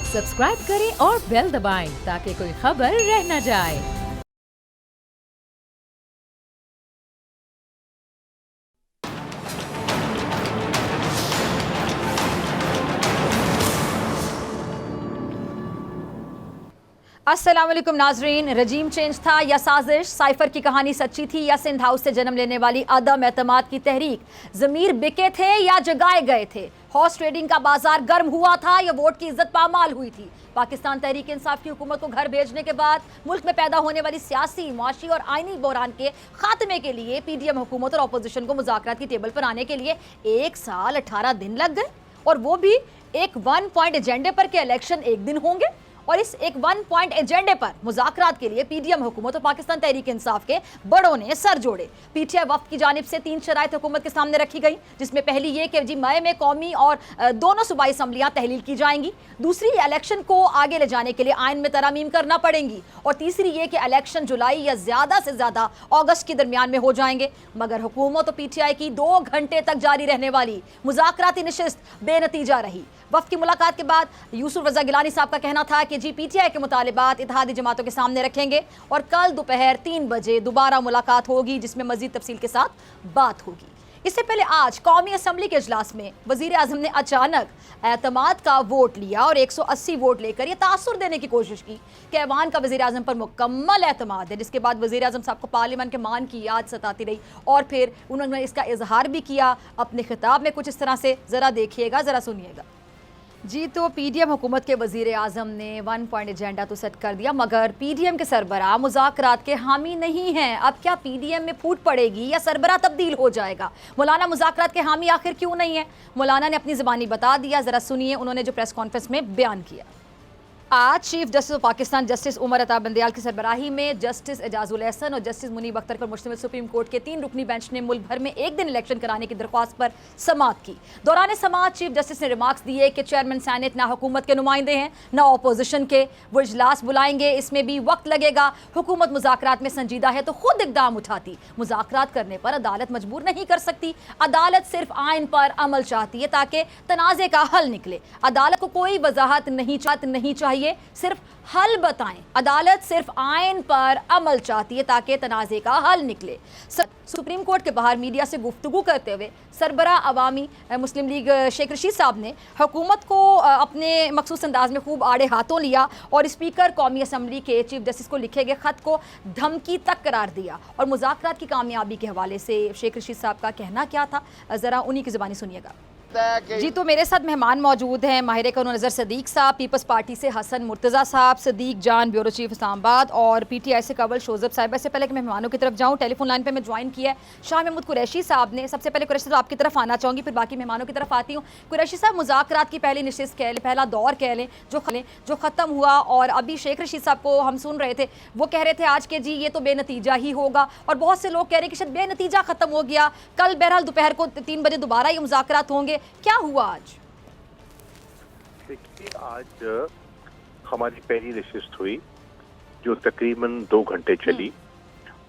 Subscribe करें और bell दबाएं ताकि कोई खबर रह न जाए। अस्सलाम वालेकुम नाजरीन। रजीम चेंज था या साजिश, साइफर की कहानी सच्ची थी या सिंध हाउस से जन्म लेने वाली अदम एतमाद की तहरीक, ज़मीर बिके थे या जगाए गए थे, हॉर्स ट्रेडिंग का बाजार गर्म हुआ था या वोट की इज्जत पामाल हुई थी। पाकिस्तान तहरीक इंसाफ की हुकूमत को घर भेजने के बाद मुल्क में पैदा होने वाली सियासी, मुआशी और आईनी बहरान के खात्मे के लिए पीडीएम हुकूमत और अपोजिशन को मुज़ाकरात की टेबल पर आने के लिए 1 साल 18 दिन लग गए, और वो भी एक 1 पॉइंट एजेंडे पर के इलेक्शन एक दिन होंगे। और इस एक 1 पॉइंट एजेंडे पर मुज़ाकरात के लिए पीडीएम हुकूमत और पाकिस्तान तहरीक इंसाफ के बड़ों ने सर जोड़े। पीटीआई वफ्द की जानिब से 3 शराइत हुकूमत के सामने रखी गई, जिसमें पहली ये कि जी मई में कौमी और दोनों सूबाई असम्बलियां तहलील की जाएंगी, दूसरी इलेक्शन को आगे ले जाने के लिए आइन में तरामीम करना पड़ेंगी, और तीसरी ये कि इलेक्शन जुलाई या ज्यादा से ज्यादा अगस्त के दरमियान में हो जाएंगे। मगर हुकूमत और पीटीआई की 2 घंटे तक जारी रहने वाली मुज़ाकराती नशिस्त बेनतीजा रही। वफ्द की मुलाकात के बाद यूसुफ रजा गिलानी साहब का कहना था कि जी पीटीआई के मुतालिबात इत्तेहादी जमातों के सामने रखेंगे और कल दोपहर 3 बजे दोबारा मुलाकात होगी, जिसमें मजीद तफसील के साथ बात होगी। इससे पहले आज कौमी असम्बली के इजलास में वजीर आजम ने अचानक एतमाद का वोट लिया और 180 वोट लेकर यह तासुर देने की कोशिश की कि ऐवान का वजीर आजम पर मुकम्मल एतमाद है, जिसके बाद वजीर आजम साहब को पार्लियामेंट के मान की याद सताती रही और फिर उन्होंने इसका इजहार भी किया अपने खिताब में कुछ इस तरह से। ज़रा देखिएगा, ज़रा सुनिएगा। जी, तो पीडीएम हुकूमत के वजीर आजम ने 1 पॉइंट एजेंडा तो सेट कर दिया, मगर पीडीएम के सरबराह मुज़ाकरात के हामी नहीं हैं। अब क्या पीडीएम में फूट पड़ेगी या सरबराह तब्दील हो जाएगा? मौलाना मुज़ाकरात के हामी आखिर क्यों नहीं है? मौलाना ने अपनी ज़बानी बता दिया, ज़रा सुनिए उन्होंने जो प्रेस कॉन्फ्रेंस में बयान किया। आज chief justice of Pakistan justice Umar Ata Bandial की सरबराही में जस्टिस एजाजुल एहसन और जस्टिस मुनीब अख्तर पर मुश्तमिल सुप्रीम कोर्ट के 3 रुकनी बेंच ने मुल्क भर में एक दिन इलेक्शन कराने की दरख्वास्त पर समाअत की। दौरान समाअत चीफ जस्टिस ने रिमार्क्स दिए कि चेयरमैन सैनेट ना हुकूमत के नुमाइंदे हैं ना अपोजिशन के, वो इजलास बुलाएंगे, इसमें भी वक्त लगेगा। हुकूमत मुज़ाकरात में संजीदा है तो खुद इकदाम उठाती, मुज़ाकरात करने पर अदालत मजबूर नहीं कर सकती। अदालत सिर्फ आइन पर अमल चाहती है ताकि तनाज़े का हल निकले। अदालत को कोई वजाहत नहीं चाहिए, सिर्फ हल बताएं। अदालत सिर्फ आइन पर अमल चाहती है ताकि तनाज़े का हल निकले। सुप्रीम कोर्ट के बाहर मीडिया से गुफ्तगू करते हुए सरबरा अवामी मुस्लिम लीग शेख रशीद साहब ने हुकूमत को अपने मखसूस अंदाज में खूब आड़े हाथों लिया और स्पीकर कौमी असम्बली के चीफ जस्टिस को लिखे गए खत को धमकी तक करार दिया। और मुज़ाकरात की कामयाबी के हवाले से शेख रशीद साहब का कहना क्या था, ज़रा उन्हीं की ज़बानी सुनिएगा। जी, तो मेरे साथ मेहमान मौजूद हैं, माहिर कानून नज़र सदीक साहब, पीपल्स पार्टी से हसन मुर्तज़ा साहब, सदीक जान ब्यूरो चीफ इस्लामाबाद, और पीटीआई से कवल शोज़ब साहिबा। इससे पहले कि मैं मेहमानों की तरफ जाऊँ, टेलीफोन लाइन पे मैं ज्वाइन किया है शाह महमूद कुरैशी साहब ने। सबसे पहले कुरैशी साहब आपकी तरफ आना चाहूँगी, फिर बाकी मेहमानों की तरफ आती हूँ। कुरैशी साहब, मुज़ाकरात की पहली नशिस्त कह लें, पहला दौर कह लें, जो ख़त्म हुआ, और अभी शेख रशीद साहब को हम सुन रहे थे, वो कह रहे थे आज के जी ये तो बेनतीजा ही होगा, और बहुत से लोग कह रहे हैं कि शायद बेनतीजा ख़त्म हो गया, कल बहरहाल दोपहर को 3 बजे दोबारा ये मुज़ाकरात होंगे। क्या हुआ? देखिए, आज हमारी पहली नशिस्त हुई जो तकरीबन 2 घंटे चली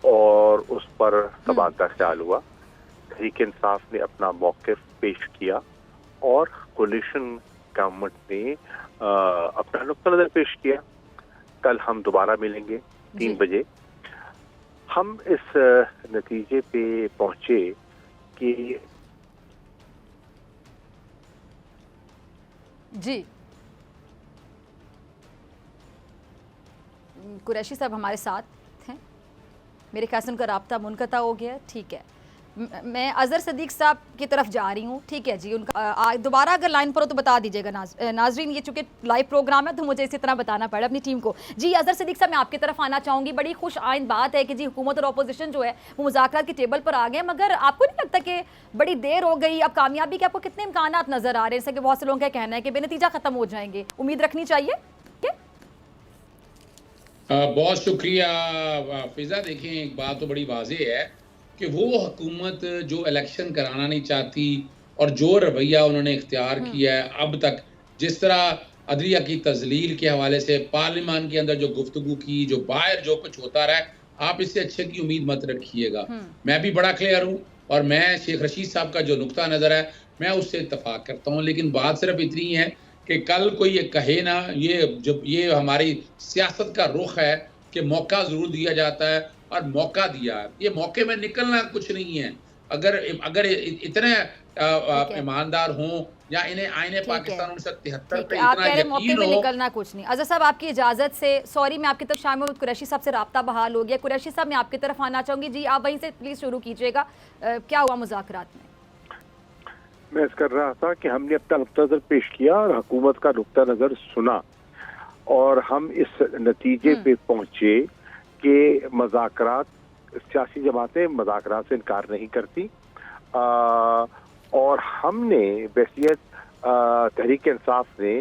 और उस पर तबादला ख्याल हुआ। तहरीक इंसाफ ने अपना मौक़िफ़ पेश किया और कोलिशन गवर्नमेंट ने अपना नुक्ता नज़र पेश किया। कल हम दोबारा मिलेंगे 3 बजे। हम इस नतीजे पे पहुंचे कि जी, कुरैशी साहब हमारे साथ हैं, मेरे ख्याल से उनका राब्ता मुनक़ता हो गया। ठीक है, मैं अज़हर सदीक साहब की तरफ जा रही हूँ। ठीक है जी, उनका दोबारा अगर लाइन पर हो तो बता दीजिएगा। नाजरीन, ये चूँकि लाइव प्रोग्राम है तो मुझे इसी तरह बताना पड़ा अपनी टीम को। जी, अज़हर सदीक साहब, मैं आपकी तरफ आना चाहूँगी। बड़ी खुश आइन बात है कि जी हुकूमत और अपोजिशन जो है वो मुज़ाकरात की टेबल पर आ गए, मगर आपको नहीं लगता कि बड़ी देर हो गई? अब कामयाबी के आपको कितने इम्कानात नज़र आ रहे हैं? जैसे कि बहुत से लोगों का कहना है कि बेनतीजा ख़त्म हो जाएंगे, उम्मीद रखनी चाहिए क्या? बहुत शुक्रिया फिजा। देखें, एक बात तो बड़ी वाज़ेह है कि वो हुकूमत जो इलेक्शन कराना नहीं चाहती और जो रवैया उन्होंने इख्तियार किया है अब तक, जिस तरह अदलिया की तजलील के हवाले से पार्लियामान के अंदर जो गुफ्तगू की, जो बाहर जो कुछ होता रहा है, आप इससे अच्छे की उम्मीद मत रखिएगा। मैं भी बड़ा क्लियर हूँ और मैं शेख रशीद साहब का जो नुक्ता नज़र है मैं उससे इत्तफाक करता हूँ, लेकिन बात सिर्फ इतनी है कि कल कोई ये कहे ना, ये जब ये हमारी सियासत का रुख है कि मौका जरूर दिया जाता है और मौका दिया, ये मौके में निकलना कुछ नहीं है। अगर अगर इतने ईमानदार हों या इन्हें आईने पाकिस्तान 1973 पे आप इतना कह रहे मौके यकीन में हो। निकलना कुछ नहीं। अजहर साहब आपकी इजाज़त से, सॉरी मैं आपकी तरफ शामिल कुरैशी साहब से रब्ता बहाल हो गया। कुरैशी साहब मैं आपकी तरफ आना चाहूँगी। जी आप वहीं से प्लीज़ शुरू कीजिएगा, क्या हुआ मुज़ाकरात में? मैं इस कर रहा था कि हमने अपना नुक्ता नज़र पेश किया और हुकूमत का नुक्ता नज़र सुना और हम इस नतीजे पे पहुंचे कि मज़ाकरात, सियासी जमातें मज़ाकरात से इनकार नहीं करती और हमने बहसीत तहरीक इंसाफ ने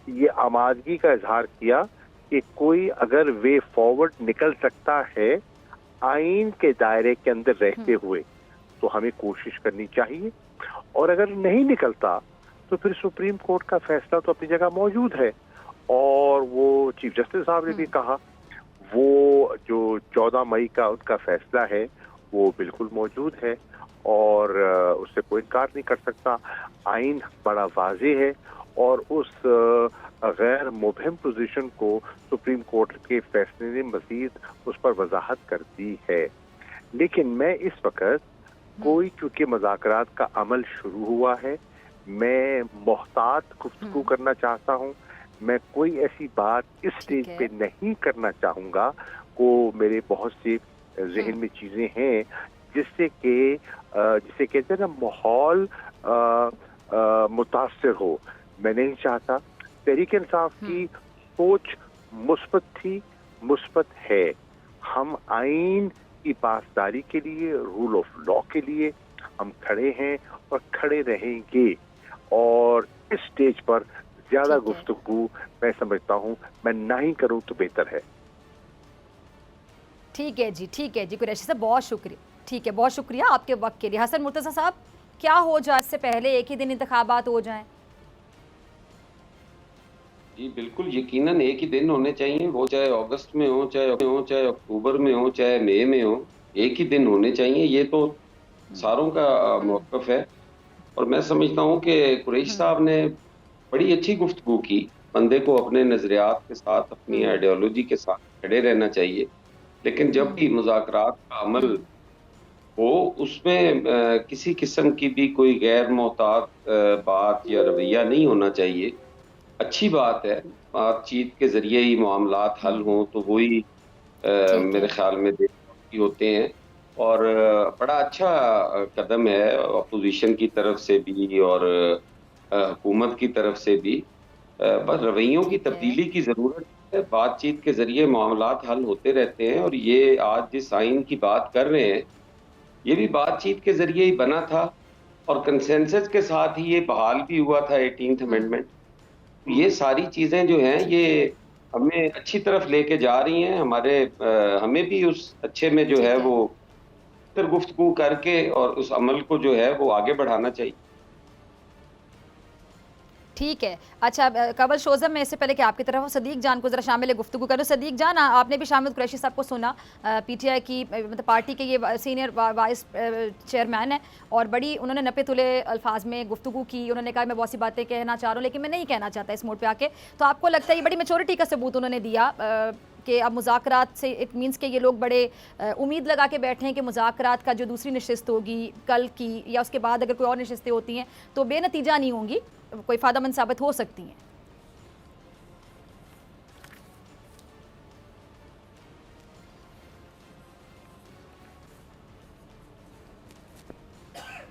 ये आमादगी का इजहार किया कि कोई अगर वे फॉरवर्ड निकल सकता है आइन के दायरे के अंदर रहते हुए तो हमें कोशिश करनी चाहिए, और अगर नहीं निकलता तो फिर सुप्रीम कोर्ट का फैसला तो अपनी जगह मौजूद है। और वो चीफ जस्टिस साहब ने भी कहा वो जो 14 मई का उनका फैसला है वो बिल्कुल मौजूद है और उससे कोई इनकार नहीं कर सकता। आइन बड़ा वाज़ेह है और उस गैर मुबहम पोजीशन को सुप्रीम कोर्ट के फैसले ने मजीद उस पर वजाहत कर दी है। लेकिन मैं इस वक्त कोई, चूंकि मज़ाकरात का अमल शुरू हुआ है, मैं मोहतात गुफ्तगू करना चाहता हूँ। मैं कोई ऐसी बात इस स्टेज पे नहीं करना चाहूँगा को मेरे बहुत से जहन में चीज़ें हैं जिससे कहते हैं ना माहौल मुतासर हो। मैं नहीं चाहता। तहरीक इंसाफ की सोच मुस्बत थी, मुस्बत है। हम आइन की पासदारी के लिए, रूल ऑफ लॉ के लिए हम खड़े हैं और खड़े रहेंगे और इस स्टेज पर ज्यादा गुफ्तगू मैं समझता हूँ मैं ना ही करूँ तो बेहतर है। ठीक है जी, ठीक है जी कुरैशी साहब, बहुत शुक्रिया। ठीक है, बहुत शुक्रिया आपके वक्त के लिए। हसन मुर्तज़ा साहब, क्या हो जाए इससे पहले एक ही दिन इंतखाबात हो जाएं? जी बिल्कुल, यकीनन एक ही दिन होने चाहिए, वो चाहे अगस्त में हो, चाहे अक्टूबर में हो, चाहे मई में हो, एक ही दिन होने चाहिए। ये तो सारों का मौक़िफ़ है और मैं समझता हूँ कि कुरैशी साहब ने बड़ी अच्छी गुफ्तगू की। बंदे को अपने नज़रियात के साथ, अपनी आइडियोलॉजी के साथ खड़े रहना चाहिए, लेकिन जब भी मुज़ाकरात का अमल हो उसमें किसी किस्म की भी कोई गैर मोहतात बात या रवैया नहीं होना चाहिए। अच्छी बात है, बातचीत के ज़रिए ही मामलात हल हों तो वही मेरे ख्याल में देखते होते हैं और बड़ा अच्छा कदम है अपोजिशन की तरफ से भी और हुकूमत की तरफ से भी। बस रवैयों की तब्दीली की ज़रूरत है। बातचीत के ज़रिए मामलात हल होते रहते हैं और ये आज जिस आइन की बात कर रहे हैं ये भी बातचीत के ज़रिए ही बना था और कंसेंसस के साथ ही ये बहाल भी हुआ था 18th अमेंडमेंट। ये सारी चीज़ें जो हैं ये हमें अच्छी तरफ लेके जा रही हैं। हमें भी उस अच्छे में जो है वो फिर गुफ्तगू करके और उस अमल को जो है वो आगे बढ़ाना चाहिए। ठीक है। अच्छा कवल शोज़म, मैं इससे पहले कि आपकी तरफ सदीक जान को ज़रा शामिल गुफ्तगू करूँ। सदीक जान, आपने भी शामिल कुरैशी साहब को सुना, पीटीआई की मतलब पार्टी के ये सीनियर वाइस चेयरमैन है और बड़ी उन्होंने नपे तुले अल्फाज में गुफ्तगू की। उन्होंने कहा मैं बहुत सी बातें कहना चाह रहा हूँ लेकिन मैं नहीं कहना चाहता इस मोड पे आके। तो आपको लगता है ये बड़ी मेच्योरिटी का सबूत उन्होंने दिया कि अब मुज़ाकरात से इट मीन्स कि ये लोग बड़े उम्मीद लगा के बैठे हैं कि मुज़ाकरात का जो दूसरी नशिस्त होगी कल की या उसके बाद अगर कोई और नशिस्तें होती हैं तो बेनतीजा नहीं होंगी, कोई फ़ायदेमंद साबित हो सकती हैं?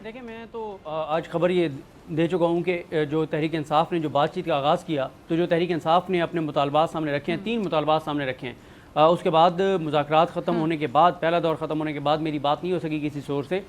देखिए, मैं तो आज खबर ये दे चुका हूँ कि जो तहरीक इंसाफ ने जो बातचीत का आगाज़ किया, तो जो तहरीक इंसाफ ने अपने मुतालबात सामने रखे हैं, 3 मुतालबात सामने रखे हैं। उसके बाद मुज़ाकरात ख़त्म होने के बाद, पहला दौर ख़त्म होने के बाद मेरी बात नहीं हो सकी किसी सोर्स से,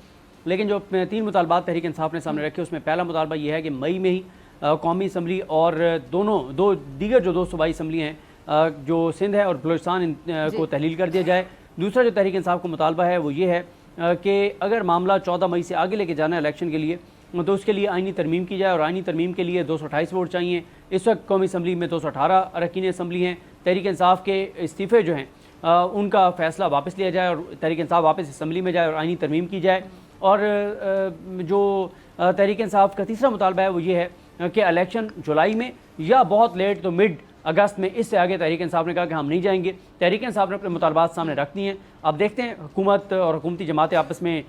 लेकिन जो 3 मुतालबात तहरीक इंसाफ ने सामने रखे उसमें पहला मुतालबा ये है कि मई में ही कौमी असम्बली और दो दीगर जो 2 सूबाई असम्बली हैं जो सिंध है और बलूचिस्तान को तहलील कर दिया जाए। दूसरा जो तहरीक इंसाफ का मुतालबा है वो ये है कि अगर मामला 14 मई से आगे लेके जाना है इलेक्शन के लिए तो उसके लिए आइनी तरमीम की जाए और आइनी तरमीम के लिए 228 वोट चाहिए। इस वक्त कौमी असम्बली में 218 अरकान असम्बली हैं। तहरीक इंसाफ के इस्तीफ़े जो हैं उनका फ़ैसला वापस लिया जाए और तहरीक इंसाफ वापस असम्बली में जाए और आइनी तरमीम की जाए। और जो तहरीक इंसाफ का तीसरा मुतालबा है वो ये है कि इलेक्शन जुलाई में या बहुत लेट तो मिड अगस्त में। इससे आगे तहरीक इंसाफ ने कहा कि हम नहीं जाएंगे। तहरीक इंसाफ ने अपने मुतालबात सामने रख दिए हैं। अब देखते हैं हुकूमत और हुकूमती जमातें आपस में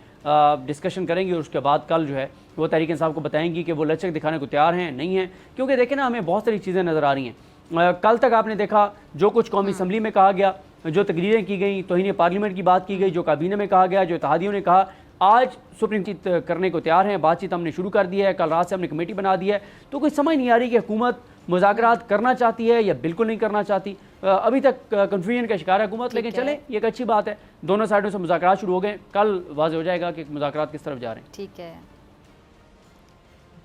डिस्कशन करेंगी और उसके बाद कल जो है वो तहरीक इंसाफ को बताएंगी कि वो लचक दिखाने को तैयार हैं नहीं हैं। क्योंकि देखें ना, हमें बहुत सारी चीज़ें नज़र आ रही हैं। कल तक आपने देखा जो कुछ कौमी असम्बली में कहा गया, जो तकरीरें की गई, तौहीन पार्लियामेंट की बात की गई, जो काबीने में कहा गया, जो इत्तेहादियों ने कहा, आज सुप्रीम कोर्ट करने को तैयार हैं। बातचीत हमने शुरू कर दी है, कल रात से हमने कमेटी बना दी है। तो कोई समझ नहीं आ रही कि हुकूमत मुज़ाकरात करना चाहती है या बिल्कुल नहीं करना चाहती। अभी तक कन्फ्यूजन का शिकार है हुकूमत, लेकिन चले ये एक अच्छी बात है, दोनों साइडों से मुज़ाकरात शुरू हो गए। कल वाज़ेह हो जाएगा कि मुज़ाकरात किस तरफ जा रहे हैं। ठीक है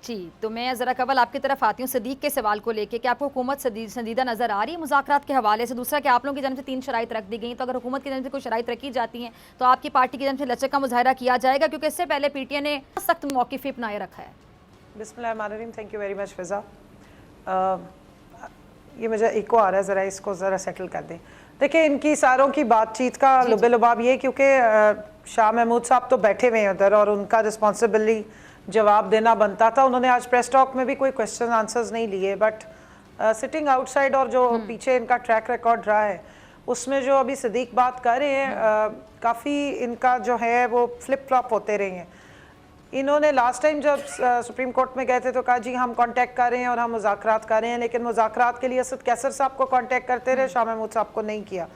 जी, तो मैं ज़रा कबल आपकी तरफ आती हूँ सदीक के सवाल को लेके कि आपको हुकूमत संजीदा नज़र आ रही है मुज़ाकरात के हवाले से। दूसरा कि आप लोगों की जानब से 3 शराइत रख दी गई, तो अगर हुकूमत की जानब से कोई शराइत रखी जाती हैं तो आपकी पार्टी की जानब से लचक का मुजाहरा किया जाएगा, क्योंकि इससे पहले पीटीए ने सख्त मौक़िफ़ अपनाए रखा है। बिस्मिल्लाहिर्रहमानिर्रहीम, थैंक यू वेरी मच फिज़ा। ये मुझे इको आ रहा है, ज़रा इसको ज़रा सेटल कर दें। देखिए, इनकी सारों की बातचीत का लुबे-लुबाब ये, क्योंकि शाह महमूद साहब तो बैठे हुए हैं उधर और उनका रिस्पॉन्सिबिलिटी जवाब देना बनता था। उन्होंने आज प्रेस टॉक में भी कोई क्वेश्चन आंसर्स नहीं लिए, बट सिटिंग आउटसाइड और जो पीछे इनका ट्रैक रिकॉर्ड रहा है उसमें जो अभी सदीक बात कर रहे हैं, काफ़ी इनका जो है वो फ्लिप फ्लॉप होते रहे हैं। इन्होंने लास्ट टाइम जब सुप्रीम कोर्ट में गए थे तो कहा जी हम कांटेक्ट कर रहे हैं और हम मुज़ाकरात कर रहे हैं, लेकिन मुज़ाकरात के लिए असद कैसर साहब को कांटेक्ट करते रहे, शाह महमूद साहब को नहीं किया।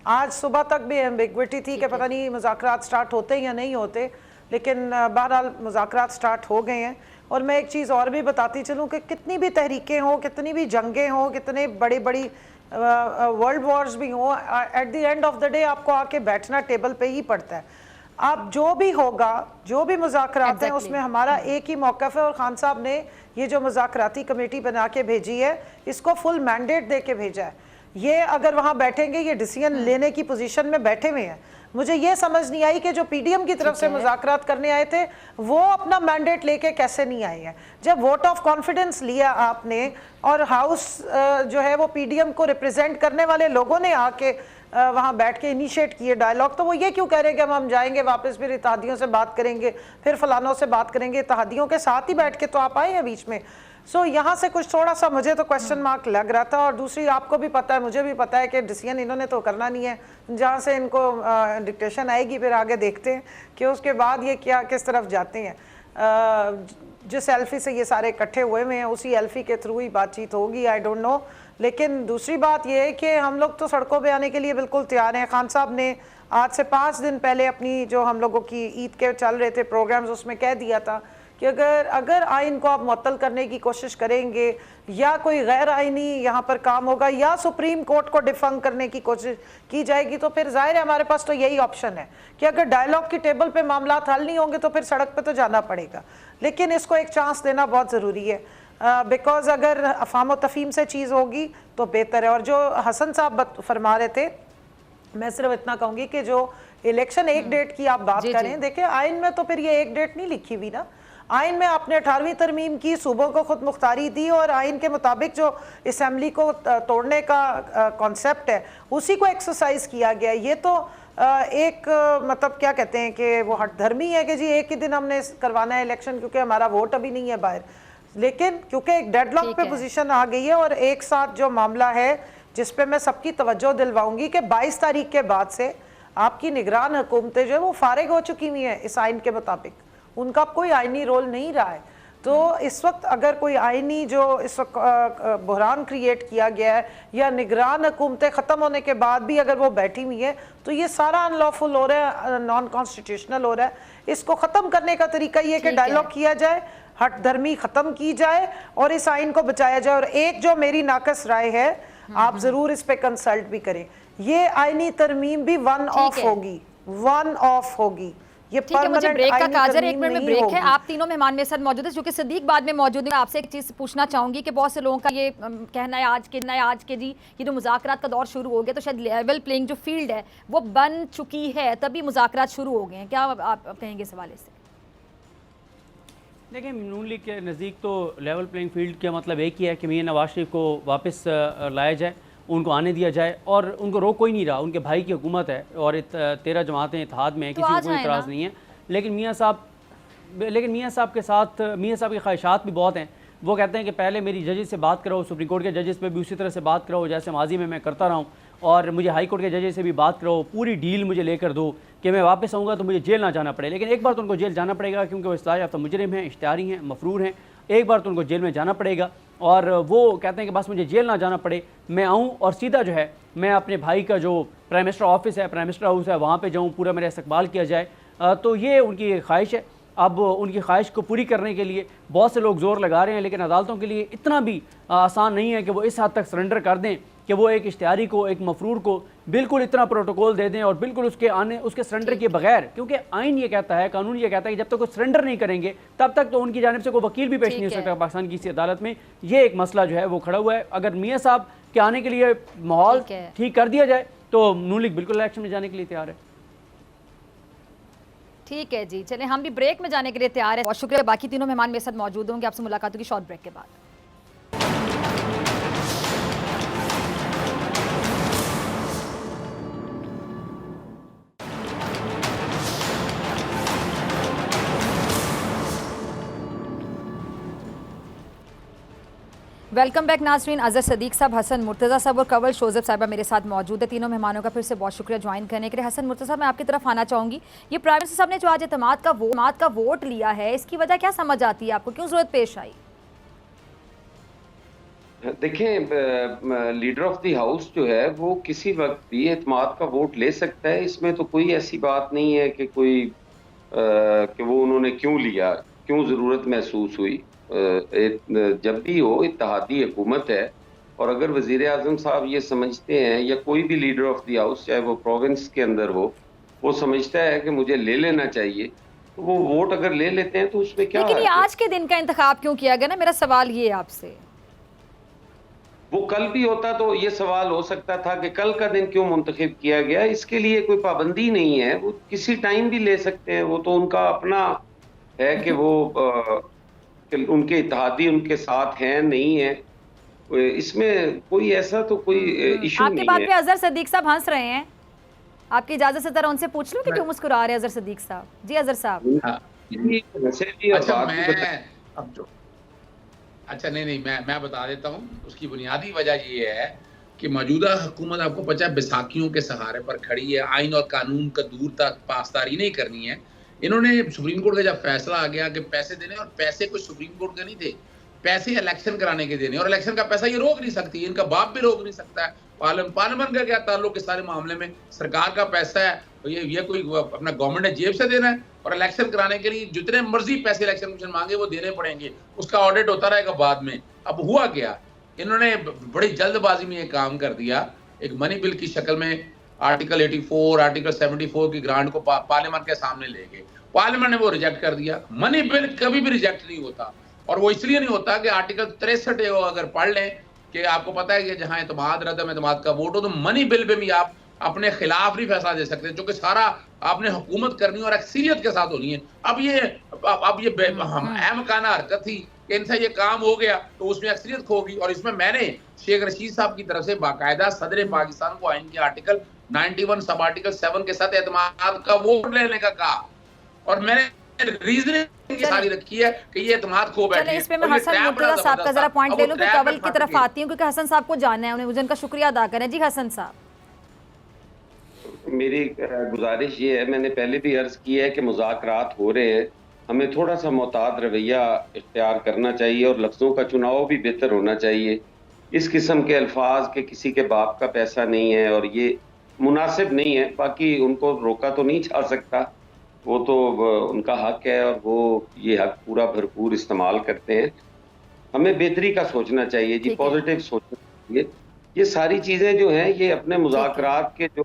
आज सुबह तक भी एम्बिग्विटी थी कि पता नहीं मुज़ाकरात स्टार्ट होते या नहीं होते, लेकिन बहरहाल मुज़ाकरात स्टार्ट हो गए हैं। और मैं एक चीज़ और भी बताती चलूँ कि कितनी भी तहरीकें हों, कितनी भी जंगें हों, कितने बड़ी बड़ी वर्ल्ड वॉर्स भी हों, at the end of the day आपको आके बैठना टेबल पे ही पड़ता है। आप जो भी होगा, जो भी मुज़ाकरात हैं, उसमें हमारा एक ही मौक़िफ़ है। और खान साहब ने ये जो मुज़ाकराती कमेटी बना के भेजी है, इसको फुल मैंडेट दे के भेजा है। ये अगर वहाँ बैठेंगे, ये डिसीजन लेने की पोजीशन में बैठे हुए हैं। मुझे ये समझ नहीं आई कि जो पीडीएम की तरफ से मुज़ाकरात करने आए थे वो अपना मैंडेट लेके कैसे नहीं आए हैं। जब वोट ऑफ कॉन्फिडेंस लिया आपने और हाउस जो है वो पीडीएम को रिप्रेजेंट करने वाले लोगों ने आके वहाँ बैठ के इनिशिएट किए डायलॉग, तो वो ये क्यों कह रहे हैं कि हम जाएंगे वापस, फिर इत्तेहादियों से बात करेंगे, फिर फलानों से बात करेंगे। इत्तेहादियों के साथ ही बैठ के तो आप आए हैं बीच में। सो यहाँ से कुछ थोड़ा सा मुझे तो क्वेश्चन मार्क लग रहा था। और दूसरी, आपको भी पता है, मुझे भी पता है कि डिसीजन इन्होंने तो करना नहीं है। जहाँ से इनको डिक्टेशन आएगी फिर आगे देखते हैं कि उसके बाद ये क्या किस तरफ जाते हैं। जिस एल्फी से ये सारे इकट्ठे हुए हैं उसी एल्फी के थ्रू ही बातचीत होगी, आई डोंट नो। लेकिन दूसरी बात ये है कि हम लोग तो सड़कों पे आने के लिए बिल्कुल तैयार हैं। खान साहब ने आज से 5 दिन पहले अपनी जो हम लोगों की ईद के चल रहे थे प्रोग्राम्स, उसमें कह दिया था कि अगर आइन को आप मुअत्तल करने की कोशिश करेंगे या कोई गैर आइनी यहाँ पर काम होगा या सुप्रीम कोर्ट को डिफंग करने की कोशिश की जाएगी, तो फिर जाहिर है हमारे पास तो यही ऑप्शन है कि अगर डायलॉग की टेबल पे मामला हल नहीं होंगे तो फिर सड़क पे तो जाना पड़ेगा। लेकिन इसको एक चांस देना बहुत ज़रूरी है, बिकॉज अगर अफ़ाम तफ़हीम से चीज़ होगी तो बेहतर है। और जो हसन साहब फरमा रहे थे, मैं सिर्फ इतना कहूँगी कि जो इलेक्शन एक डेट की आप बात करें, देखिए आइन में तो फिर ये एक डेट नहीं लिखी हुई ना। आइन में आपने 18वीं तरमीम की, सूबों को खुद मुख्तारी दी और आइन के मुताबिक जो असम्बली को तोड़ने का कॉन्सेप्ट है उसी को एक्सरसाइज किया गया। ये तो एक मतलब क्या कहते हैं कि वो हट धर्मी है कि जी एक ही दिन हमने करवाना है इलेक्शन क्योंकि हमारा वोट अभी नहीं है बाहर। लेकिन क्योंकि एक डेडलॉक पे पोजीशन आ गई है और एक साथ जो मामला है जिस पे मैं सबकी तवज्जो दिलवाऊंगी कि 22 तारीख के बाद से आपकी निगरान हुकूमतें जो है वो फारिग हो चुकी हुई हैं इस आइन के मुताबिक, उनका कोई आइनी रोल नहीं रहा है। तो इस वक्त अगर कोई आइनी जो इस वक्त बहरान क्रिएट किया गया है या निगरान हुकूमतें ख़त्म होने के बाद भी अगर वो बैठी हुई है तो ये सारा अनलॉफुल हो रहा है, नॉन कॉन्स्टिट्यूशनल हो रहा है। इसको ख़त्म करने का तरीका ये कि डायलॉग किया जाए, हट धर्मी ख़त्म की जाए और इस आइन को बचाया जाए। और एक जो मेरी नाकस राय है, आप ज़रूर इस पे कंसल्ट भी करें, ये आइनी तरमीम भी वन ऑफ होगी। ये ठीक है, मुझे ब्रेक का काजर 1 मिनट में ब्रेक है। आप तीनों मेहमान मेरे साथ मौजूद है, क्योंकि सदीक बाद में मौजूद है। आपसे एक चीज़ पूछना चाहूंगी कि बहुत से लोगों का ये कहना है आज के जी ये जो मुज़ाकरात का दौर शुरू हो गया तो शायद लेवल प्लेइंग जो फील्ड है वो बन चुकी है, तभी मुज़ाकरात शुरू हो गए हैं। क्या आप कहेंगे इस हवाले से? देखिए, नून लीग के नज़दीक तो लेवल प्लेइंग फील्ड का मतलब एक ही है कि मियां नवाज शरीफ को वापस लाया जाए, उनको आने दिया जाए और उनको रोक कोई नहीं रहा। उनके भाई की हुकूमत है और 13 जमातें इत्तेहाद में है, किसी को कोई इतराज़ नहीं है। लेकिन मियां साहब के साथ मियां साहब की ख्वाहिशात भी बहुत हैं। वो कहते हैं कि पहले मेरी जजेस से बात करो, सुप्रीम कोर्ट के जजेस पे भी उसी तरह से बात करो जैसे माजी में मैं करता रहा हूँ, और मुझे हाई कोर्ट के जजेस से भी बात करो, पूरी डील मुझे लेकर दो कि मैं वापस आऊँगा तो मुझे जेल ना जाना पड़े। लेकिन एक बार तो उनको जेल जाना पड़ेगा क्योंकि वो इस्लाह याफ्ता मुजरिम हैं, इश्तिहारी हैं, मफरूर हैं। एक बार तो उनको जेल में जाना पड़ेगा और वो कहते हैं कि बस मुझे जेल ना जाना पड़े, मैं आऊँ और सीधा जो है मैं अपने भाई का जो प्राइम मिनिस्टर ऑफिस है, प्राइम मिनिस्टर हाउस है, वहाँ पे जाऊँ, पूरा मेरा इस्तकबाल किया जाए। तो ये उनकी ख्वाहिश है। अब उनकी ख्वाहिश को पूरी करने के लिए बहुत से लोग जोर लगा रहे हैं, लेकिन अदालतों के लिए इतना भी आसान नहीं है कि वो इस हद तक सरेंडर कर दें कि वो एक इश्तिहारी को, एक मफरूर को बिल्कुल इतना प्रोटोकॉल दे दें और बिल्कुल उसके सरेंडर के बगैर, क्योंकि आइन ये कहता है, कानून ये कहता है कि जब तक वो सरेंडर नहीं करेंगे तब तक तो उनकी जानिब से कोई वकील भी पेश नहीं हो सकता पाकिस्तान की इसी अदालत में। ये एक मसला जो है वो खड़ा हुआ है। अगर मियाँ साहब के आने के लिए माहौल ठीक कर दिया जाए तो नून लीग बिल्कुल इलेक्शन में जाने के लिए तैयार है। ठीक है जी, चलें हम भी ब्रेक में जाने के लिए तैयार है। बहुत शुक्रिया। बाकी तीनों मेहमान मेरे साथ मौजूद होंगे। आपसे मुलाकात होगी शॉर्ट ब्रेक के बाद। वेलकम बैक नाज़रीन। अज़हर सदीक साहब, हसन मुर्तज़ा साहब और कंवल शोज़ब साहिबा मेरे साथ मौजूद है। तीनों मेहमानों का फिर से बहुत शुक्रिया ज्वाइन करने के लिए। हसन मुर्तज़ा साहब, मैं आपकी तरफ आना चाहूँगी। ये प्राइम मिनिस्टर साहब ने जो आज एतमाद का वोट लिया है, इसकी वजह क्या समझ आती है आपको, क्यों ज़रूरत पेश आई? देखें, लीडर ऑफ द हाउस जो है वो किसी वक्त भी एतमाद का वोट ले सकता है। इसमें तो कोई ऐसी बात नहीं है कि कि वो उन्होंने क्यों लिया, क्यों ज़रूरत महसूस हुई। जब भी हो इत्तेहादी हुकूमत है, और अगर वज़ीर आज़म साहब ये समझते हैं या कोई भी लीडर ऑफ द हाउस चाहे वो प्रोविंस के अंदर हो, वो समझता है कि मुझे ले लेना चाहिए, तो वो वोट अगर ले लेते हैं तो उसमें क्या। लेकिन ये आज के दिन का इंतखाब क्यों किया गया ना, मेरा सवाल ये है आपसे। वो कल भी होता तो ये सवाल हो सकता था कि कल का दिन क्यों मुंतखब किया गया। इसके लिए कोई पाबंदी नहीं है, वो किसी टाइम भी ले सकते हैं। वो तो उनका अपना है कि वो कि उनके इत्तेहादी उनके साथ हैं नहीं है, इसमें कोई ऐसा तो कोई इशू नहीं है। आपकी बात पे अज़हर सदीक साहब हंस रहे हैं, आपकी इजाजत से जरा उनसे पूछ लूं कि क्यों मुस्कुरा रहे हैं अज़हर सदीक साहब? जी अज़हर साहब। अच्छा नहीं, मैं बता देता हूँ। उसकी बुनियादी वजह ये है कि मौजूदा हुकूमत, आपको पता है, बैसाखियों के सहारे पर खड़ी है। आइन और कानून का दूर तक पासदारी नहीं करनी है। इन्होंने सुप्रीम कोर्ट का जब फैसला आ गया कि पैसे देने, और पैसे कुछ सुप्रीम कोर्ट के नहीं थे, पैसे इलेक्शन कराने के देने, और इलेक्शन का पैसा ये रोक नहीं सकती, इनका बाप भी रोक नहीं सकता है। पार्लियामेंट का क्या ताल्लुक इस सारे मामले में? सरकार का पैसा है, ये कोई अपना गवर्नमेंट ने जेब से देना है, और इलेक्शन कराने के लिए जितने मर्जी पैसे इलेक्शन कमीशन मांगे वो देने पड़ेंगे, उसका ऑडिट होता रहेगा बाद में। अब हुआ क्या, इन्होंने बड़ी जल्दबाजी में ये काम कर दिया। एक मनी बिल की शक्ल में आर्टिकल 84, आर्टिकल 74 की ग्रांट को पार्लियामेंट के सामने ले गए। पार्लियामेंट ने वो रिजेक्ट कर दिया। मनी बिल कभी भी रिजेक्ट नहीं होता, और वो इसलिए नहीं होता कि आर्टिकल 63 अगर पढ़ लें कि आपको पता है कि जहां एतमाद रद्दम एतमाद का वोट हो, तो मनी बिल पे भी आप अपने खिलाफ नहीं फैसला दे सकते, जो कि सारा आपने हुकूमत करनी और अक्सीरियत के साथ होनी है। अब ये अहमकाना हरकत थी कि इनसे ये काम हो गया तो उसमें अक्सीरियत होगी। और इसमें मैंने शेख रशीद साहब की तरफ से बाकायदा सदर पाकिस्तान को आइन के आर्टिकल 91 सब आर्टिकल 7 के साथ एतमाद का वोट लेने का कहा, और मैंने रीजनिंग सारी रखी है कि ये एतमाद खो बैठे हैं। इस पे मैं हसन मुर्तज़ा साहब का जरा पॉइंट ले लूं, तो कंवल की तरफ आती हूं क्योंकि हसन साहब को जानना है, उन्हें मुझे उनका शुक्रिया अदा करें। जी हसन साहब। मेरी गुजारिश ये है, मैंने पहले भी अर्ज किया है कि मुज़ाकरात हो रहे हैं, हमें थोड़ा सा मोहतात रवैया इख्तियार करना चाहिए और लफ्ज़ों का चुनाव भी बेहतर होना चाहिए। इस किस्म के अल्फाज के किसी के बाप का पैसा नहीं है और ये मुनासिब नहीं है। बाकी उनको रोका तो नहीं जा सकता, वो तो उनका हक है और वो ये हक पूरा भरपूर इस्तेमाल करते हैं। हमें बेहतरी का सोचना चाहिए जी, पॉजिटिव सोचना चाहिए। ये सारी चीज़ें जो हैं ये अपने मुज़ाकरात के जो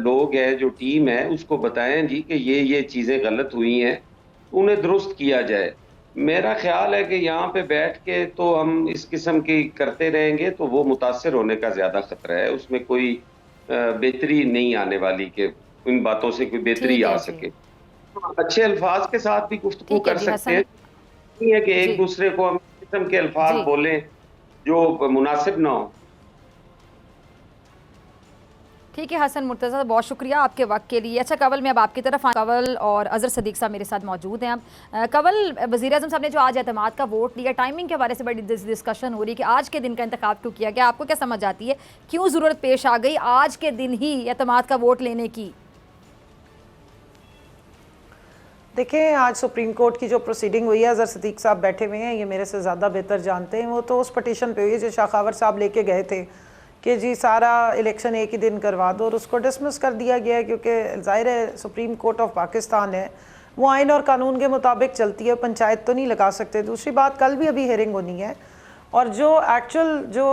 लोग हैं, जो टीम है, उसको बताएं जी कि ये चीज़ें गलत हुई हैं, उन्हें दुरुस्त किया जाए। मेरा ख्याल है कि यहाँ पे बैठ के तो हम इस किस्म की करते रहेंगे तो वो मुतासर होने का ज़्यादा खतरा है, उसमें कोई बेहतरी नहीं आने वाली कि इन बातों से कोई बेहतरी आ सके। अच्छे अल्फाज के साथ भी गुफ्तगू कर सकते हैं, नहीं है कि एक दूसरे को हम इस किस्म के अल्फाज बोलें जो मुनासिब ना हो। ठीक है हसन मुर्तज़ा, बहुत शुक्रिया आपके वक्त के लिए। अच्छा कंवल, मैं अब आपकी तरफ कंवल और अज़हर सदीक साहब मेरे साथ मौजूद हैं। अब कंवल, वज़ीर आज़म साहब ने जो आज एतमाद का वोट लिया, टाइमिंग के बारे से बड़ी डिस्कशन हो रही है कि आज के दिन का इंतखाब क्यों किया गया, आपको क्या समझ आती है, क्यों ज़रूरत पेश आ गई आज के दिन ही एतमाद का वोट लेने की? देखिए, आज सुप्रीम कोर्ट की जो प्रोसीडिंग हुई है, अज़हर सदीक साहब बैठे हुए हैं, ये मेरे से ज़्यादा बेहतर जानते हैं। वो तो उस पटिशन पे हुई है जो शाखावर साहब लेके गए थे कि जी सारा इलेक्शन एक ही दिन करवा दो, और उसको डिसमिस कर दिया गया है क्योंकि ज़ाहिर है सुप्रीम कोर्ट ऑफ पाकिस्तान है, वो आइन और कानून के मुताबिक चलती है, पंचायत तो नहीं लगा सकते। दूसरी बात, कल भी अभी हेयरिंग होनी है, और जो एक्चुअल जो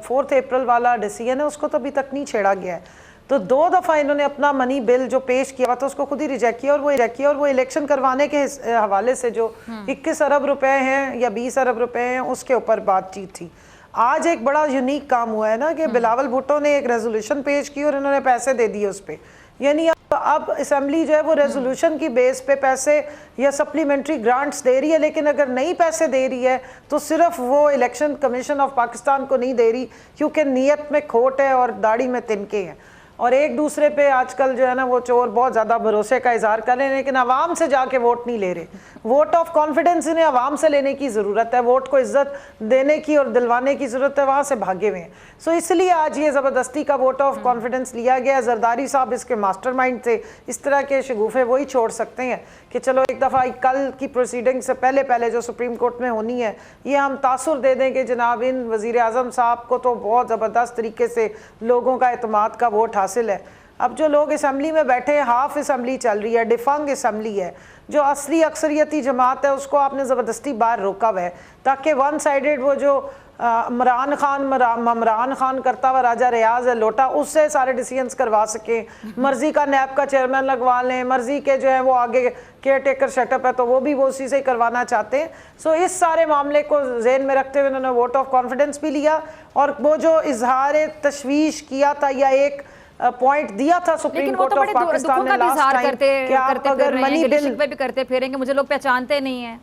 4 अप्रैल वाला डिसीजन है उसको तो अभी तक नहीं छेड़ा गया है। तो 2 दफ़ा इन्होंने अपना मनी बिल जो पेश किया था उसको खुद ही रिजेक्ट किया, और वो इलेक्शन करवाने के हवाले से जो 21 अरब रुपए हैं या 20 अरब रुपए हैं उसके ऊपर बातचीत थी। आज एक बड़ा यूनिक काम हुआ है ना कि बिलावल भुट्टो ने एक रेजोल्यूशन पेश की और इन्होंने पैसे दे दिए उस पर। यानी अब असेंबली जो है वो रेजोल्यूशन की बेस पे पैसे या सप्लीमेंट्री ग्रांट्स दे रही है, लेकिन अगर नई पैसे दे रही है तो सिर्फ वो इलेक्शन कमीशन ऑफ पाकिस्तान को नहीं दे रही, क्योंकि नीयत में खोट है और दाढ़ी में तिनके हैं, और एक दूसरे पे आजकल जो है ना वो चोर बहुत ज़्यादा भरोसे का इजहार कर रहे हैं, लेकिन आवाम से जाके वोट नहीं ले रहे। वोट ऑफ कॉन्फिडेंस इन्हें आवाम से लेने की ज़रूरत है, वोट को इज्जत देने की और दिलवाने की ज़रूरत है, वहाँ से भागे हुए हैं। सो इसलिए आज ये ज़बरदस्ती का वोट ऑफ कॉन्फिडेंस लिया गया। जरदारी साहब इसके मास्टरमाइंड थे, इस तरह के शगुफे वही छोड़ सकते हैं कि चलो एक दफ़ा कल की प्रोसीडिंग से पहले जो सुप्रीम कोर्ट में होनी है ये हम तासुर दे दें कि जनाब इन वज़ीर आज़म साहब को तो बहुत ज़बरदस्त तरीके से लोगों का एतमाद का वोट हासिल है। अब जो लोग असम्बली में बैठे हैं, हाफ असम्बली चल रही है, डिफंग असम्बली है, जो असली अक्सरियती जमात है उसको आपने ज़बरदस्ती बाहर रोका हुआ है ताकि वन साइडेड वो जो ममरान खान करता हुआ राजा रियाज है लोटा, उससे सारे डिसीजंस करवा सकें। मर्जी का नैब का चेयरमैन लगवा लें, मर्जी के जो है वो आगे केयर टेकर सेटअप है तो वो उसी से ही करवाना चाहते हैं। सो इस सारे मामले को जहन में रखते हुए उन्होंने वोट ऑफ कॉन्फिडेंस भी लिया, और वो जो इजहार तशवीश किया था या एक पॉइंट दिया था सुप्रीम कोर्ट ऑफ पाकिस्तान ने लास्ट टाइम कि आप अगर मनी बिल भी करते फिरेंगे, मुझे लोग पहचानते नहीं है।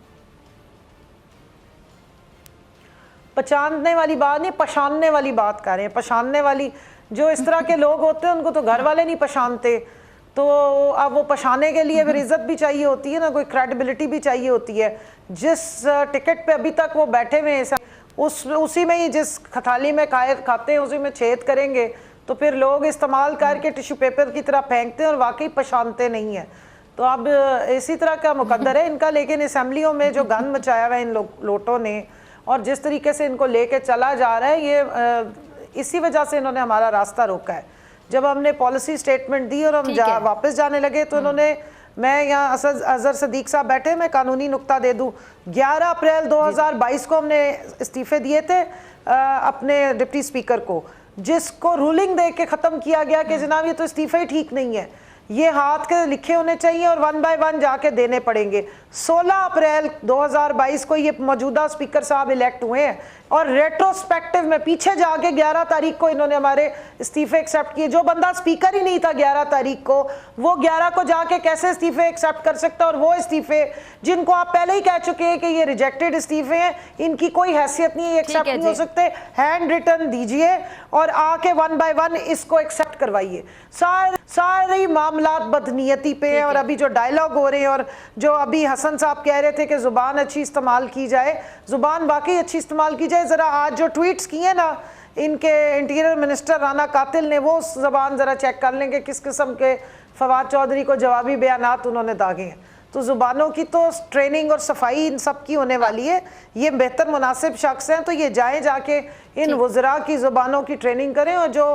पहचानने वाली बात नहीं, पहचानने वाली बात कर रहे हैं। पहचानने वाली जो इस तरह के लोग होते हैं उनको तो घर वाले नहीं पहचानते, तो अब वो पहचानने के लिए फिर इज्जत भी चाहिए होती है ना, कोई क्रेडिबिलिटी भी चाहिए होती है। जिस टिकट पे अभी तक वो बैठे हुए हैं उसी में ही जिस थाली में खाते हैं उसी में छेद करेंगे, तो फिर लोग इस्तेमाल करके टिश्यू पेपर की तरह फेंकते हैं और वाकई पहचानते नहीं है। तो अब इसी तरह का मुकद्दर है इनका, लेकिन असेंबलियों में जो गंद मचाया हुआ है इन लोटों ने और जिस तरीके से इनको लेके चला जा रहा है, ये इसी वजह से इन्होंने हमारा रास्ता रोका है। जब हमने पॉलिसी स्टेटमेंट दी और हम वापस जाने लगे तो इन्होंने, मैं यहाँ अज़हर सदीक साहब बैठे, मैं कानूनी नुक्ता दे दूँ, 11 अप्रैल 2022 को हमने इस्तीफे दिए थे अपने डिप्टी स्पीकर को, जिसको रूलिंग दे के ख़त्म किया गया कि जनाब ये तो इस्तीफे ही ठीक नहीं है, ये हाथ के लिखे होने चाहिए और 1 बाय 1 जाके देने पड़ेंगे। 16 अप्रैल 2022 को ये मौजूदा स्पीकर साहब इलेक्ट हुए हैं और रेट्रोस्पेक्टिव में पीछे जाके 11 तारीख को इन्होंने हमारे इस्तीफे एक्सेप्ट किए। जो बंदा स्पीकर ही नहीं था 11 तारीख को, वो 11 को जाके कैसे इस्तीफे एक्सेप्ट कर सकता? और वो इस्तीफे जिनको आप पहले ही कह चुके हैं कि ये रिजेक्टेड इस्तीफे हैं, इनकी कोई हैसियत नहीं है, एक्सेप्ट नहीं हो सकते, हैंड रिटर्न दीजिए और आके 1 बाय 1 इसको एक्सेप्ट करवाइए। सारे मामलात बदनीयती पे है। और अभी जो डायलॉग हो रहे हैं और जो अभी हसन साहब कह रहे थे कि जुबान अच्छी इस्तेमाल की जाए, जुबान बाकी अच्छी इस्तेमाल की जाए। जरा आज जो ट्वीट्स किए ना इनके इंटीरियर मिनिस्टर राना कातिल ने, वो जबान जरा चेक कर लेंगे किस किस्म के फवाद चौधरी को जवाबी बयानात उन्होंने दागे हैं। तो जुबानों की तो ट्रेनिंग और सफाई इन सब की होने वाली है। ये बेहतर मुनासिब शख्स हैं तो ये जाके इन वज़रा की जुबानों की ट्रेनिंग करें और जो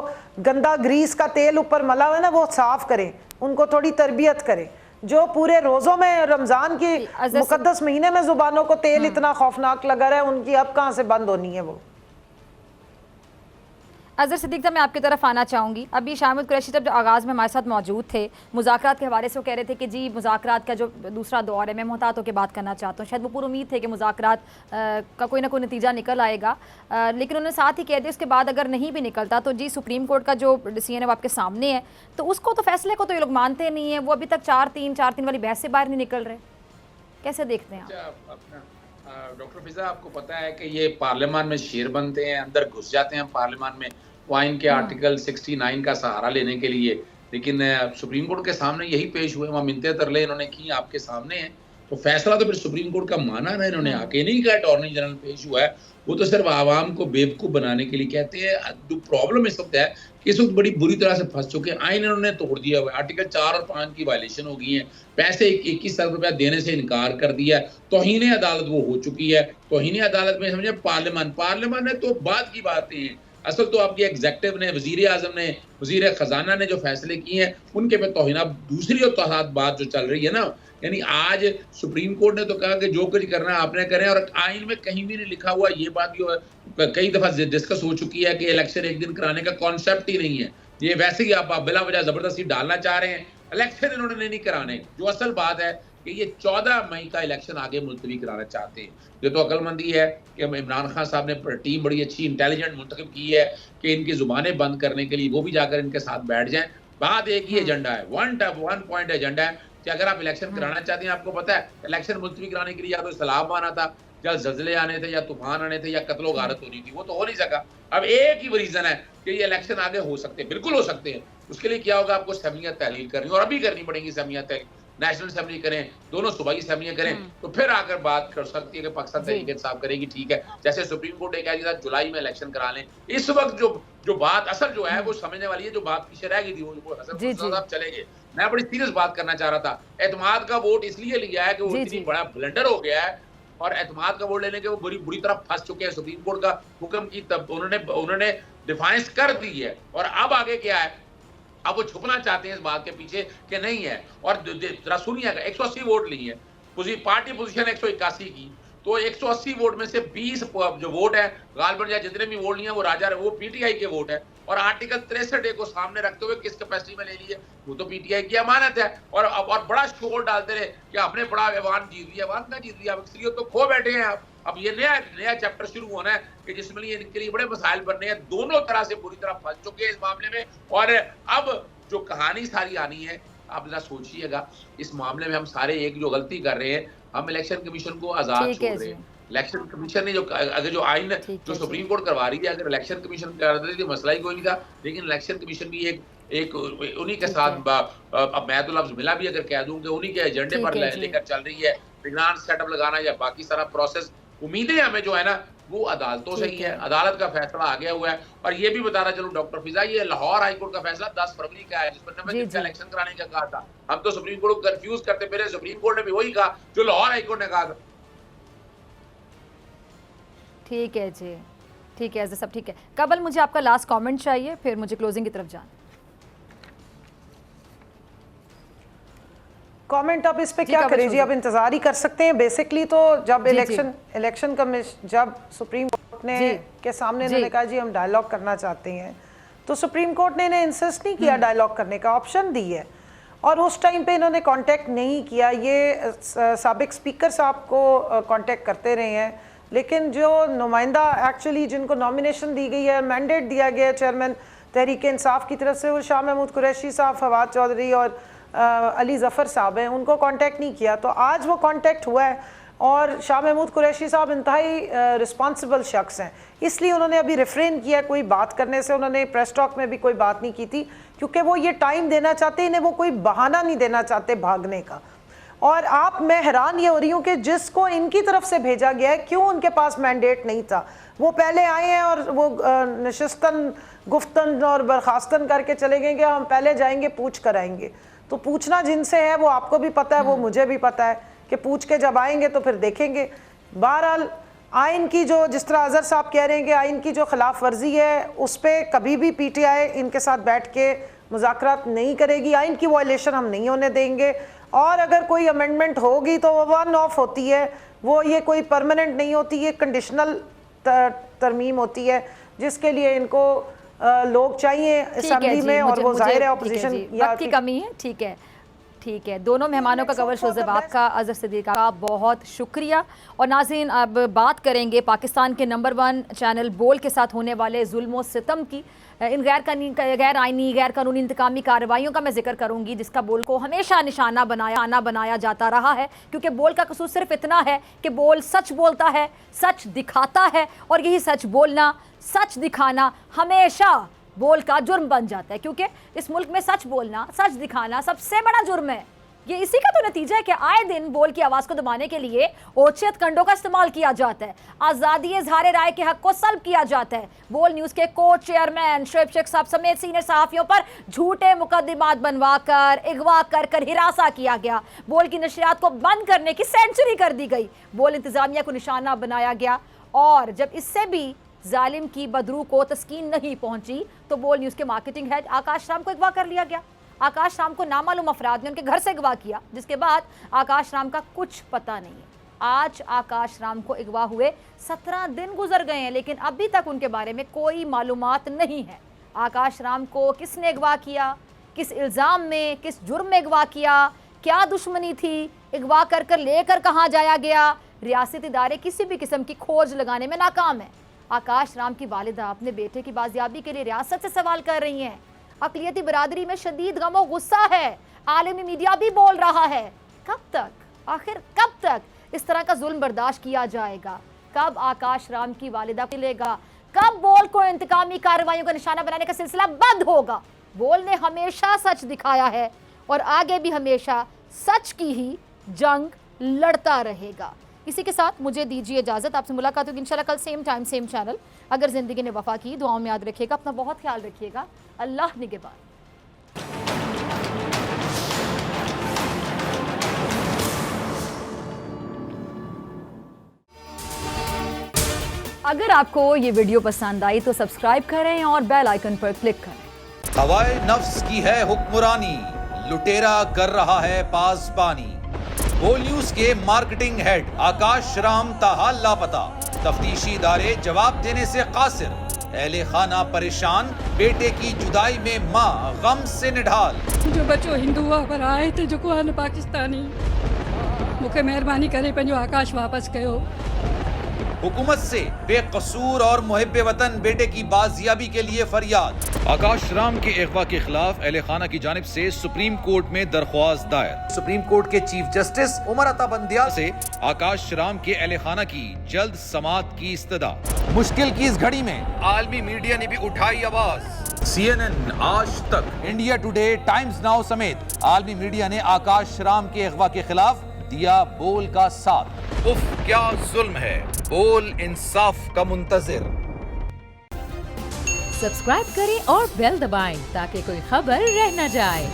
गंदा ग्रीस का तेल ऊपर मला हुआ है ना वो साफ करें, उनको थोड़ी तरबियत करें। जो पूरे रोज़ों में रमज़ान की मुकद्दस महीने में जुबानों को तेल इतना खौफनाक लगा रहा है, उनकी अब कहाँ से बंद होनी है वो। अज़हर सदीक साहब, मैं आपकी तरफ आना चाहूँगी। अभी शामिद कुरैशी जब आगाज़ में हमारे साथ मौजूद थे, मुज़ाकरात के हवाले से वो कह रहे थे कि जी मुज़ाकरात का जो दूसरा दौर है, मैं मोहतात होकर बात करना चाहता हूँ। शायद वो पूरी उम्मीद थे कि मुज़ाकरात का कोई ना कोई नतीजा निकल आएगा, लेकिन उन्होंने साथ ही कह दिया उसके बाद अगर नहीं भी निकलता तो जी सुप्रीम कोर्ट का जो डिसीजन है वो आपके सामने है, तो उसको तो फैसले को तो ये लोग मानते नहीं हैं। वो अभी तक 4-3 वाली बहस से बाहर नहीं निकल रहे, कैसे देखते हैं आप? डॉक्टर फिजा, आपको पता है कि ये पार्लियामान में शेर बनते हैं, अंदर घुस जाते हैं पार्लियामान में, वो आइन के आर्टिकल 69 का सहारा लेने के लिए, लेकिन सुप्रीम कोर्ट के सामने यही पेश हुए, वहाँ मिन्नतें तरले इन्होंने की, आपके सामने है। तो फैसला तो फिर सुप्रीम कोर्ट का माना ना इन्होंने, आके नहीं कहा अटॉर्नी जनरल पेश हुआ है, वो तो सिर्फ आवाम को बेवकूफ़ बनाने के लिए कहते हैं। जो प्रॉब्लम इस वक्त है कि इस वक्त बड़ी बुरी तरह से फंस चुके हैं, आइन इन्होंने तोड़ दिया हुआ है, आर्टिकल 4 और 5 की वायलेशन हो गई है, पैसे 21 अरब रुपया देने से इनकार कर दिया, तौहीन अदालत वो हो चुकी है। तौहीन अदालत में समझे पार्लियामान ने तो बाद की बातें हैं, असल तो आपकी एग्जेक्टिव ने, वजीर आजम ने, वजीर खजाना ने जो फैसले किए हैं उनके पे तौहीन। अब दूसरी और बात जो चल रही है ना, यानी आज सुप्रीम कोर्ट ने तो कहा कि जो कुछ करना है आपने करें, और आइन में कहीं भी नहीं लिखा हुआ, ये बात भी कई दफा डिस्कस हो चुकी है कि इलेक्शन एक दिन कराने का कॉन्सेप्ट ही नहीं है। ये वैसे ही आप बिला वजह जबरदस्ती डालना चाह रहे हैं, इलेक्शन इन्होंने नहीं कराने। जो असल बात है कि ये 14 मई का इलेक्शन आगे मुलतवी कराना चाहते हैं। ये तो अक्लमंदी है कि इमरान खान साहब ने टीम बड़ी अच्छी इंटेलिजेंट मुंतखब की है कि इनकी जुबानें बंद करने के लिए वो भी जाकर इनके साथ बैठ जाएं। बात एक ही एजेंडा है, वन पॉइंट एजेंडा है कि अगर आप इलेक्शन कराना चाहते हैं, आपको पता है इलेक्शन मुलतवी कराने के लिए या तो सैलाब आना था, या जल्जले आने थे, या तूफान आने थे, या कत्लो गारत होनी थी, वो तो हो नहीं सका। अब एक ही रीजन है कि ये इलेक्शन आगे हो सकते हैं, बिल्कुल हो सकते हैं। उसके लिए क्या होगा, आपको असम्बलियां तहलील करनी, और अभी करनी पड़ेंगी असम्बलियां तहलील, नेशनल असेंबली करें, दोनों सूबाई असम्बलियां करें, तो फिर आकर बात कर सकती है कि पाकिस्तान तहरीक इंसाफ करेगी, ठीक है। जैसे सुप्रीम कोर्ट ने कह दिया था जुलाई में इलेक्शन करा लें। इस वक्त जो बात असल जो है वो समझने वाली है, जो बात पीछे रह गई थी वो साहब चले गए। मैं बड़ी सीरियस बात करना चाह रहा था, एतमाद का वोट इसलिए लिया है कि वो इतनी बड़ा ब्लंडर हो गया है, और एतमाद का वोट लेने के वो बुरी तरह फंस चुके हैं। सुप्रीम कोर्ट का हुक्म की तब उन्होंने डिफाइंस कर दी है, और अब आगे क्या है, अब वो छुपना चाहते हैं इस बात के पीछे कि नहीं है। और जरा सुनिएगा, 180 वोट ली है, पार्टी पोजीशन 181 की, तो 180 वोट में से 20 जो वोट है गालबन या जितने भी वोट लिए हैं वो वो पीटीआई के वोट है, और आर्टिकल 63 को सामने रखते हुए किस कैपेसिटी में ले लिए, वो तो पीटीआई की अमानत है। और बड़ा शोर डालते रहे कि आपने बड़ा ऐवान जीत लिया, ऐवान क्या जीत लिया, अक्सरियत तो खो बैठे हैं आप। अब ये नया चैप्टर शुरू होना है कि जिसमें इनके लिए बड़े मसाइल बनने हैं। दोनों तरह से पूरी तरह फंस चुके हैं इस मामले में, और अब जो कहानी सारी आनी है, आप जरा सोचिएगा, इस मामले में हम सारे एक जो गलती कर रहे हैं, हम इलेक्शन कमीशन को आजाद छोड़ रहे हैं। इलेक्शन कमीशन ने जो आइन जो सुप्रीम कोर्ट करवा रही है, अगर इलेक्शन कमीशन कर देती तो मसला ही कोई नहीं था, लेकिन इलेक्शन कमीशन भी एक उन्हीं के साथ, अब मैं तो लफ्ज मिला भी अगर कह दूं कि उन्हीं के एजेंडे पर लेकर चल रही है, फिनांस सेटअप लगाना या बाकी सारा प्रोसेस। उम्मीदें हमें जो है ना वो अदालतों से ही है, अदालत का फैसला आ गया हुआ है। और ये भी बताना चलूं डॉक्टर फिजा, ये लाहौर हाईकोर्ट का फैसला 10 फरवरी का है, जिस पर इलेक्शन कराने का कहा था। हम तो सुप्रीम कोर्ट को कंफ्यूज करते फिर, सुप्रीम कोर्ट ने भी वही कहा जो लाहौर हाईकोर्ट ने कहा था। ठीक है जी, ठीक है, सब ठीक है। कबल मुझे आपका लास्ट कमेंट चाहिए, फिर मुझे क्लोजिंग की तरफ जाना। कमेंट आप इस पे क्या करें जी, आप इंतजार ही कर सकते हैं। बेसिकली तो जब इलेक्शन कमीशन, जब सुप्रीम कोर्ट ने के सामने इन्होंने कहा जी हम डायलॉग करना चाहते हैं, तो सुप्रीम कोर्ट ने इन्हें इंसिस्ट नहीं किया डायलॉग करने का, ऑप्शन दी है, और उस टाइम पे इन्होंने कांटेक्ट नहीं किया। ये साबिक स्पीकर साहब को कांटेक्ट करते रहे हैं, लेकिन जो नुमाइंदा एक्चुअली जिनको नॉमिनेशन दी गई है, मैंडेट दिया गया है चेयरमैन तहरीक इंसाफ की तरफ से, वो शाह महमूद कुरैशी साहब, फवाद चौधरी और अली ज़फ़र साहब हैं, उनको कांटेक्ट नहीं किया। तो आज वो कांटेक्ट हुआ है, और शाह महमूद कुरैशी साहब इंतहाई रिस्पॉन्सिबल शख्स हैं, इसलिए उन्होंने अभी रिफ्रेन किया कोई बात करने से। उन्होंने प्रेस टॉक में भी कोई बात नहीं की थी, क्योंकि वो ये टाइम देना चाहते, इन्हें वो कोई बहाना नहीं देना चाहते भागने का। और मैं हैरान ये हो रही हूँ कि जिसको इनकी तरफ से भेजा गया है, क्यों उनके पास मैंडेट नहीं था। वो पहले आए हैं और वो नशिस्तन गुफ्तन और बर्खास्तन करके चले गए कि हम पहले जाएंगे पूछ कर आएंगे। तो पूछना जिनसे है वो आपको भी पता है, वो मुझे भी पता है कि पूछ के जब आएंगे तो फिर देखेंगे। बहरहाल आइन की जो, जिस तरह अजहर साहब कह रहे हैं कि आइन की जो खिलाफ वर्जी है, उस पर कभी भी पीटीआई इनके साथ बैठ के मुज़ाकरात नहीं करेगी। आइन की वायलेशन हम नहीं होने देंगे, और अगर कोई अमेंडमेंट होगी तो वो वन ऑफ होती है, वो ये कोई परमानेंट नहीं होती, ये कंडीशनल तरमीम होती है, जिसके लिए इनको लोग चाहिए असेंबली में, और वो जाहिर है ऑपोजिशन की कमी है। ठीक है, ठीक है, दोनों मेहमानों का कवर शोज़ब आपका, अज़हर सिद्दीक़ का बहुत शुक्रिया। और नाज़रीन, अब बात करेंगे पाकिस्तान के नंबर 1 चैनल बोल के साथ होने वाले जुल्म व सितम की। इन गैर आइनी गैर कानूनी इंतकामी कार्रवाइयों का मैं जिक्र करूंगी जिसका बोल को हमेशा निशाना बनाया जाता रहा है, क्योंकि बोल का कसूर सिर्फ इतना है कि बोल सच बोलता है, सच दिखाता है, और यही सच बोलना, सच दिखाना हमेशा बोल का जुर्म बन जाता है, क्योंकि इस मुल्क में सच बोलना, सच दिखाना सबसे बड़ा जुर्म है। ये इसी का तो नतीजा है कि आए दिन बोल की आवाज़ को दबाने के लिए ओछे हथकंडों का इस्तेमाल किया जाता है, आज़ादी इज़हार राय के हक को सल्ब किया जाता है। बोल न्यूज़ के को चेयरमैन शोएब शेख साहब समेत सीनियर सहाफ़ियों पर झूठे मुकदमात बनवा कर, अगवा कर हिरासा किया गया। बोल की नशरियात को बंद करने की सेंचुरी कर दी गई। बोल इंतज़ामिया को निशाना बनाया गया, और जब इससे भी जालिम की बदरू को तस्कीन नहीं पहुंची तो बोल न्यूज़ के मार्केटिंग हेड आकाश राम को अगवा कर लिया गया। आकाश राम को नामालूम अफराद ने उनके घर से अगवा किया, जिसके बाद आकाश राम का कुछ पता नहीं है। आज आकाश राम को अगवा हुए 17 दिन गुजर गए हैं, लेकिन अभी तक उनके बारे में कोई मालूमात नहीं है। आकाश राम को किसने अगवा किया, किस इल्ज़ाम में, किस जुर्म में अगवा किया, क्या दुश्मनी थी, अगवा कर लेकर कहाँ जाया गया, रियासती इदारे किसी भी किस्म की खोज लगाने में नाकाम है। आकाश राम की वालिदा अपने बेटे की बाजियाबी के लिए रियासत से सवाल कर रही हैं। अक़लियती बरादरी में शदीद गम और गुस्सा है, आलमी मीडिया भी बोल रहा है। कब तक, आखिर कब तक इस तरह का जुल्म बर्दाश्त किया जाएगा? कब आकाश राम की वालिदा को मिलेगा? कब बोल को इंतकामी कार्रवाइयों का निशाना बनाने का सिलसिला बंद होगा? बोल ने हमेशा सच दिखाया है और आगे भी हमेशा सच की ही जंग लड़ता रहेगा। इसी के साथ मुझे दीजिए इजाज़त, आपसे मुलाकात होगी इंशाल्लाह कल सेम टाइम सेम चैनल। अगर ज़िंदगी ने वफ़ा की, दुआओं में याद रखिएगा, अपना बहुत ख्याल रखिएगा। अल्लाह निगहबान। अगर आपको ये वीडियो पसंद आई तो सब्सक्राइब करें और बेल आइकन पर क्लिक करें। हवाए नफ्स की है हुक्मरानी, लुटेरा कर रहा है पासबानी। बोल न्यूज के मार्केटिंग हेड आकाश राम ताहा लापता, तफ्तीशी इदारे जवाब देने से कासिर। अहले खाना परेशान, बेटे की जुदाई में माँ गम से निढाल। जो बच्चो हिंदू पर आए थे जो को पाकिस्तानी, मुझे मेहरबानी करे पंहिंजो आकाश वापस कयो। हुकूमत से बेकसूर और मुहिब्बे वतन बेटे की बाजियाबी के लिए फरियाद। आकाश राम के अगवा के खिलाफ अहले खाना की जानिब से सुप्रीम कोर्ट में दरख्वास्त दायर। सुप्रीम कोर्ट के चीफ जस्टिस उमर अता बंदियाल से आकाश राम के अहले खाना की जल्द समाअत की इस्तदा। मुश्किल की इस घड़ी में आलमी मीडिया ने भी उठाई आवाज। CNN, आज तक, इंडिया टुडे, टाइम्स नाउ समेत आलमी मीडिया ने आकाश राम के अगवा के खिलाफ दिया बोल का साथ। उफ क्या जुल्म है, बोल इंसाफ का मुंतजिर। सब्सक्राइब करें और बेल दबाएं ताकि कोई खबर रह न जाए।